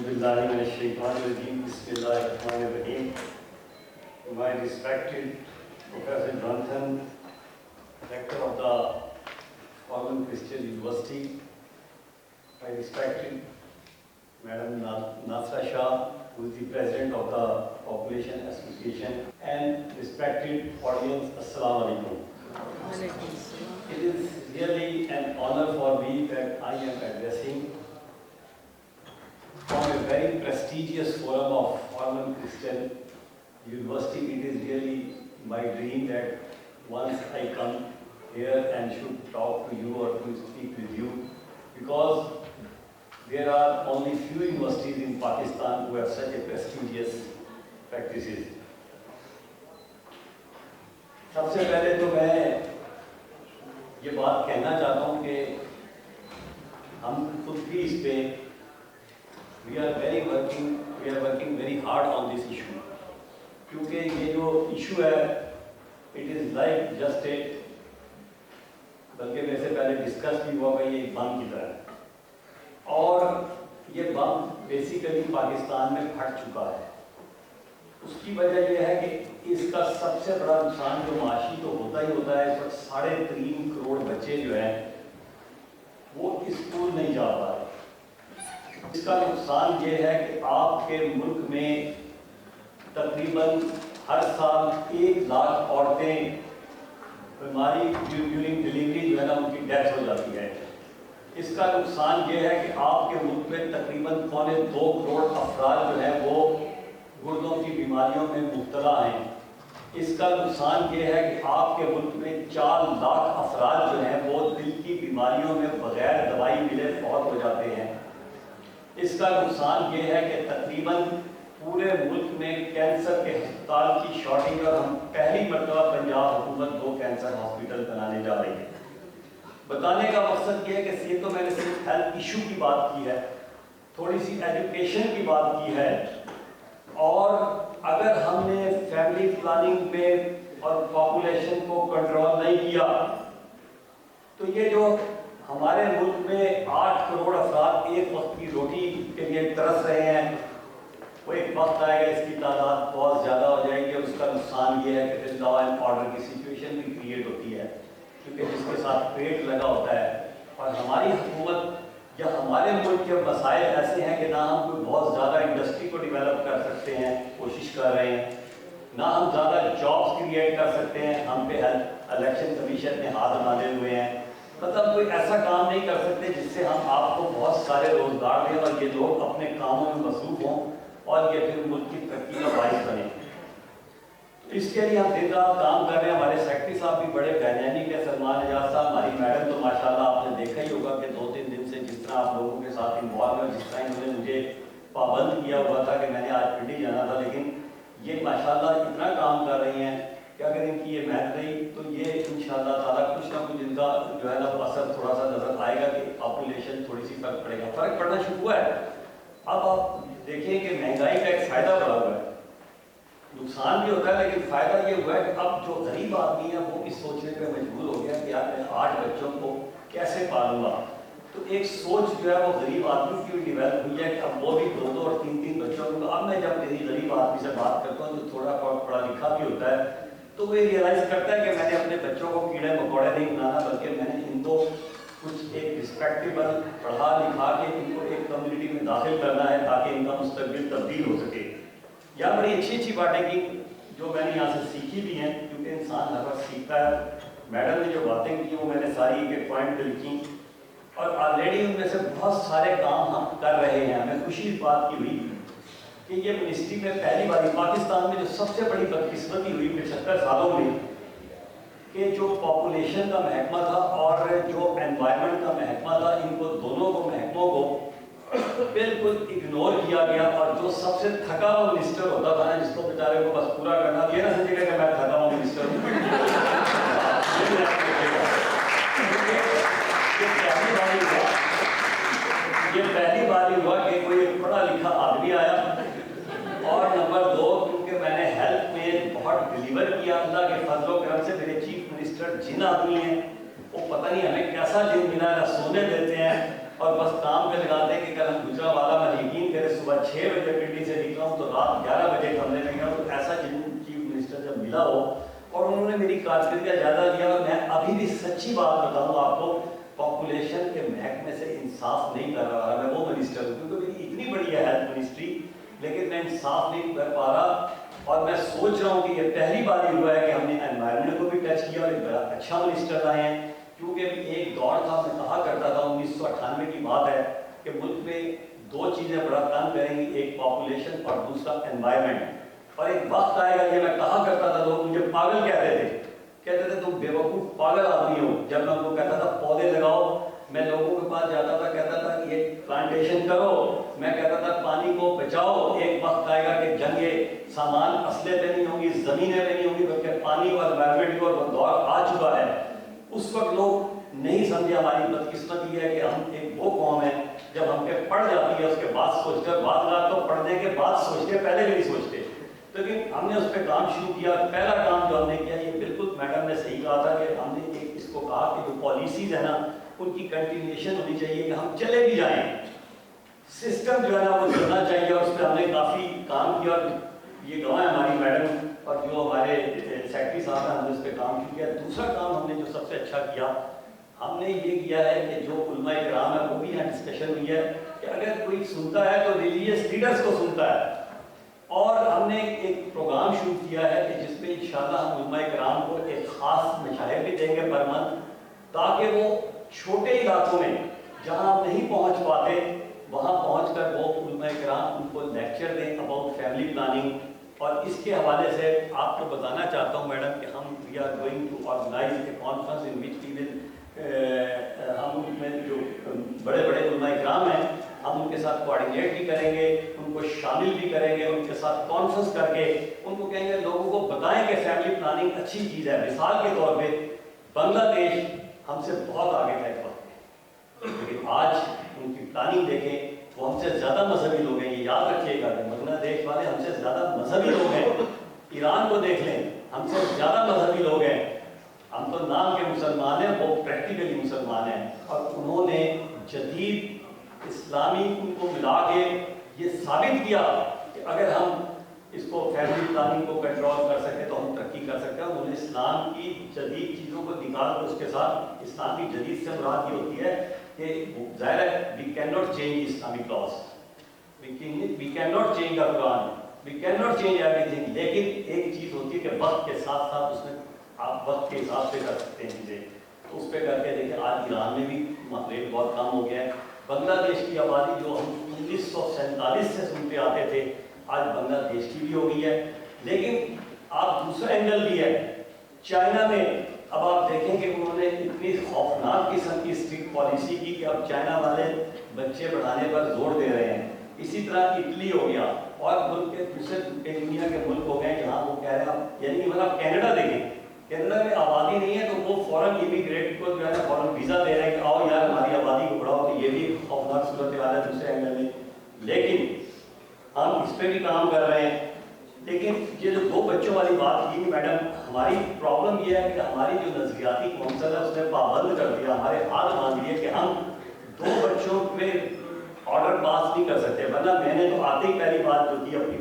Bismillahirrahmanirrahim. My respected Professor Jonathan, Rector of the Foreign Christian University, my respected Madam Nasra Shah, who is the President of the Population Association, and respected audience, Assalamu Alaikum. It is really an honor for me that I am addressing from a very prestigious forum of Foreign Christian University. It is really my dream that once I come here and should talk to you or to speak with you, because there are only few universities in Pakistan who have such a prestigious practices. सबसे पहले तो मैं ये बात कहना चाहता हूँ कि हम खुद भी इस पे we are working very hard on this issue, क्योंकि ये जो issue है it is like just a, बल्कि मेरे से पहले डिस्कस भी हुआ कि ये एक बम की तरह है, और ये बम बेसिकली पाकिस्तान में फट चुका है। उसकी वजह यह है कि इसका सबसे बड़ा नुकसान जो माशी तो होता ही होता है, इस वक्त 3.5 करोड़ बच्चे जो हैं वो स्कूल नहीं जा पा रहे। इसका नुकसान ये है कि आपके मुल्क में तकरीबन हर साल 1 लाख औरतें बीमारी ड्यूरिंग डिलीवरी जो है ना उनकी डेथ हो जाती है। इसका नुकसान ये है कि आपके मुल्क में तकरीबन 2.25 करोड़ अफराद जो हैं वो गुर्दों की बीमारियों में मुब्तला हैं। इसका नुकसान ये है कि आपके मुल्क में 4 लाख अफराद जो हैं वो दिल की बीमारियों में बगैर दवाई मिले फौत हो जाते हैं। इसका नुकसान ये है कि तकरीबन पूरे मुल्क में कैंसर के अस्पताल की शॉर्टेज, और हम पहली मरतबा पंजाब हुकूमत 2 कैंसर हॉस्पिटल बनाने जा रही है। बताने का मकसद ये है कि ये तो मैंने सिर्फ हेल्थ इशू की बात की है, थोड़ी सी एजुकेशन की बात की है, और अगर हमने फैमिली प्लानिंग में और पॉपुलेशन को कंट्रोल नहीं किया तो ये जो हमारे मुल्क में 8 करोड़ अफराद एक वक्त की रोटी के लिए तरस रहे हैं, वो एक वक्त आएगा इसकी तादाद बहुत ज़्यादा हो जाएगी। और उसका नुकसान ये है कि फिर लॉ एंड ऑर्डर की सिचुएशन भी क्रिएट होती है, क्योंकि जिसके साथ पेट लगा होता है। और हमारी हुकूमत या हमारे मुल्क के मसाइल ऐसे हैं कि ना हम कोई बहुत ज़्यादा इंडस्ट्री को डेवलप कर सकते हैं, कोशिश कर रहे हैं, ना हम ज़्यादा जॉब्स क्रिएट कर सकते हैं, हम पे इलेक्शन कमीशन ने हाथ बांधे हुए हैं। मतलब कोई ऐसा काम नहीं कर सकते जिससे हम आपको बहुत सारे रोजगार दें और ये लोग अपने कामों में मसरूफ हों और ये फिर मुल्क की तरक्की का बाइस बने। इसके लिए हम दिन रात काम कर रहे हैं। हमारे सेक्रेटरी साहब भी बड़े वैज्ञानिक है, सलमान एजाज साहब, हमारी मैडम तो माशाल्लाह आपने देखा ही होगा कि 2-3 दिन से जिस तरह आप लोगों के साथ इन्वॉल्व है, जिस तरह इन्होंने मुझे पाबंद किया हुआ था कि मैंने आज पिंडी जाना था, लेकिन ये माशाल्लाह इतना काम कर रही हैं कि अगर इनकी ये मेहनत रही तो ये इंशाअल्लाह ताला कुछ ना कुछ इनका जो है ना असर थोड़ा सा नजर आएगा कि पॉपुलेशन थोड़ी सी फर्क पड़ेगा। फर्क पड़ना शुरू हुआ है। अब आप देखिए कि महंगाई का एक फ़ायदा बड़ा हुआ है, नुकसान भी होता है, लेकिन फ़ायदा ये हुआ है कि अब जो गरीब आदमी है वो भी सोचने पे मजबूर हो गया कि यार मैं 8 बच्चों को कैसे पालूंगा। तो एक सोच जो है वो गरीब आदमी की भी डेवलप हुई है कि अब वो भी 2-2 और 3-3 बच्चों को। अब मैं जब किसी गरीब आदमी से बात करता हूँ जो थोड़ा पढ़ा लिखा भी होता है तो वो रियलाइज़ करता है कि मैंने अपने बच्चों को कीड़े मकोड़े नहीं बनाना, बल्कि मैंने इनको कुछ एक रिस्पेक्टेबल पढ़ा लिखा के इनको एक कम्युनिटी में दाखिल करना है ताकि इनका मुस्तकबिल तब्दील हो सके। यह बड़ी अच्छी बातें की जो मैंने यहाँ से सीखी भी हैं, क्योंकि इंसान हर वक्त सीखता है। मैडम ने जो बातें की वो मैंने सारी एक पॉइंट पे लिखी, और ऑलरेडी उनमें से बहुत सारे काम हम कर रहे हैं। हमें खुशी इस बात की हुई कि ये मिनिस्ट्री में पहली बार पाकिस्तान में जो सबसे बड़ी बदकिस्मती हुई 75 सालों में कि जो पॉपुलेशन का महकमा था और जो एनवायरनमेंट का महकमा था, इनको दोनों को महकमों को बिल्कुल इग्नोर किया गया। और जो सबसे थका हुआ मिनिस्टर होता था ना, जिसको बेचारे को बस पूरा करना, ये ना समझेगा कि मैं थका हुआ मिनिस्टर हूँ। ये पहली बार ही हुआ कि कोई पढ़ा लिखा आदमी आया। और नंबर 2, क्योंकि मैंने हेल्थ में बहुत डिलीवर किया अल्लाह के फजल करम से, मेरे चीफ मिनिस्टर जिन आदमी हैं वो पता नहीं हमें कैसा दिन मिला, ना सोने देते हैं और बस काम पे लगाते हैं कि कल हम गुजरावाला में यकीन करें सुबह 6 बजे पिंडी से निकला हूँ तो रात 11 बजे कमरे में गया। तो ऐसा चीफ मिनिस्टर जब मिला हो और उन्होंने मेरी कारकर्दगी का जायजा लिया, और मैं अभी भी सच्ची बात बताऊँ आपको, पॉपुलेशन के महकमे से इंसाफ नहीं कर रहा। मैं वो मिनिस्टर हूँ क्योंकि मेरी इतनी बड़ी है हेल्थ मिनिस्ट्री, लेकिन मैं इंसाफ नहीं कर पा रहा। और मैं सोच रहा हूँ कि ये पहली बार ही हुआ है कि हमने एनवायरनमेंट को भी टच किया और एक बड़ा अच्छा मिनिस्टर लाए हैं। क्योंकि एक दौर था, मैं कहा करता था, 1998 की बात है, कि मुल्क में दो चीज़ें बड़ा तंग करेंगी, एक पॉपुलेशन और दूसरा एनवायरनमेंट। और एक वक्त आएगा, ये मैं कहा करता था, लोग मुझे पागल कहते थे तुम बेवकूफ़ पागल आदमी हो। जब मैं उनको कहता था पौधे लगाओ, मैं लोगों के पास जाता था, कहता था ये प्लांटेशन करो, मैं कहता था पानी को बचाओ। एक वक्त आएगा कि जंगे सामान असले पे नहीं होंगी, ज़मीनें पे नहीं होंगी, बल्कि पानी और एनवायरनमेंट का दौर आ चुका है। उस वक्त लोग नहीं समझे। हमारी बदकिस्मती है कि हम एक वो कौम है, जब हम पे पड़ जाती है उसके बाद सोचते हैं, बाद रात तो पढ़ने के बाद सोचते, पहले भी नहीं सोचते। लेकिन हमने उस पर काम शुरू किया। पहला काम जो हमने किया, ये बिल्कुल मैडम ने सही कहा था कि हमने एक इसको कहा कि जो पॉलिसीज़ है ना, उनकी कंटिन्यूएशन होनी चाहिए, कि हम चले भी जाएं, सिस्टम जो है ना वो चलना चाहिए। और उस पर हमने काफ़ी काम किया। ये गवाह हमारी मैडम और जो हमारे सेक्रेटरी साहब हैं, हमने उस पर काम किया। दूसरा काम हमने जो सबसे अच्छा किया, हमने ये किया है कि जो उलमा इकराम है वो भी यहाँ डिस्कशन हुई है कि अगर कोई सुनता है तो रिलीजियस लीडर्स को सुनता है। और हमने एक प्रोग्राम शुरू किया है कि जिसमें इंशाल्लाह हम उलमा इकराम को एक ख़ास मशाइर भी देंगे पर मंथ, ताकि वो छोटे इलाकों में जहाँ हम नहीं पहुँच पाते वहाँ पहुँच कर वो उलमा इकराम उनको लेक्चर दें अबाउट फैमिली प्लानिंग। और इसके हवाले से आपको बताना चाहता हूँ मैडम कि हम we are going to organise a conference in which we will, हम उनमें जो बड़े बड़े उलमा इकराम हैं हम उनके साथ कोऑर्डिनेट भी करेंगे, उनको शामिल भी करेंगे, उनके साथ कॉन्फ्रेंस करके उनको कहेंगे, लोगों को बताएं कि फैमिली प्लानिंग अच्छी चीज़ है। मिसाल के तौर पे बांग्लादेश हमसे बहुत आगे था एक वक्त में, लेकिन आज उनकी प्लानिंग देखें, वो हमसे ज़्यादा मजहबी लोग हैं। ये याद रखिएगा कि बांग्लादेश वाले हमसे ज़्यादा मजहबी लोग हैं। ईरान को देख लें, हमसे ज़्यादा मजहबी लोग हैं। हम तो नाम के मुसलमान हैं, वो प्रैक्टिकली मुसलमान हैं। और उन्होंने जदीद इस्लामी उनको मिला के ये साबित किया कि अगर हम इसको फैमिली प्लानिंग को कंट्रोल कर सके तो हम तरक्की कर सकते हैं। उन्होंने इस्लाम की जदीद चीज़ों को निकाल कर उसके साथ इस्लाम की जदीद से मुराद ये होती है कि ज़ाहिर है we can not change Islamic laws, we can not change the Quran, we can not change everything. लेकिन एक चीज़ होती है कि वक्त के साथ साथ उसमें आप वक्त के हिसाब से कर सकते हैं चीज़ें। तो उस पर करके देखिए, आज ईरान में भी रेट बहुत कम हो गया है। बांग्लादेश की आबादी जो हम 1947 से सुनते आते थे, आज बांग्लादेश की भी हो गई है। लेकिन आप दूसरा एंगल भी है, चाइना में अब आप देखें कि उन्होंने इतनी खौफनाक किस्म की स्ट्रिक्ट पॉलिसी की कि अब चाइना वाले बच्चे बढ़ाने पर जोर दे रहे हैं। इसी तरह इटली हो गया और मुल्क के दूसरे दुनिया के मुल्क हो गए जहाँ वो कह रहे हैं, यानी मतलब कनाडा देखें, कनाडा में आबादी नहीं है तो वो फॉरेन इमिग्रेट को जो है ना फॉरेन वीज़ा दे रहे हैं कि आओ यार हमारी आबादी को बढ़ाओ। तो ये भी खौफनाक सूरत हाल है दूसरे एंगल में। लेकिन हम इस पर भी काम कर रहे हैं। लेकिन ये जो दो बच्चों वाली बात की मैडम, हमारी प्रॉब्लम ये है कि हमारी जो नजरियाती कौंसल है उसने पाबंद कर दिया, हमारे हाथ बांध दिए कि हम 2 बच्चों में ऑर्डर पास नहीं कर सकते। वरना मैंने तो आते ही पहली बात जो की अपनी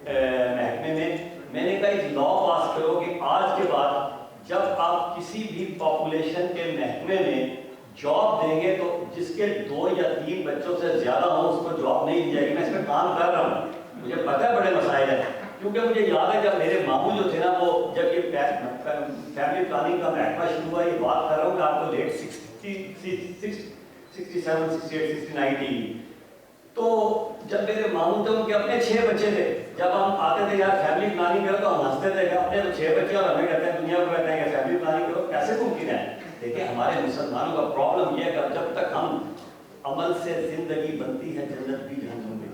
महकमे में, मैंने कहा एक लॉ पास करो कि आज के बाद जब आप किसी भी पॉपुलेशन के महकमे में जॉब देंगे तो जिसके 2 या 3 बच्चों से ज़्यादा हो उसको जॉब नहीं दी जाएगी। मैं इस पर काम कर रहा हूँ, मुझे पता है बड़े मसाइल हैं। क्योंकि मुझे याद है जब मेरे मामू जो थे ना, वो जब ये फैमिली प्लानिंग का महकमा शुरू हुआ, ये बात कर रहा हूँ कि आपको लेट 67, 68, 69 थी। तो जब मेरे मामू थे उनके अपने 6 बच्चे थे। जब हम आते थे यार फैमिली प्लानिंग करो तो हम हंसते थे कि अपने तो 6 बच्चे और हमें कहते हैं, दुनिया को कहते हैं कि फैमिली प्लानिंग करो, कैसे मुमकिन है। देखिए हमारे मुसलमानों का प्रॉब्लम ये है कि जब तक हम अमल से ज़िंदगी बनती है जन्नत भी जहन्नम में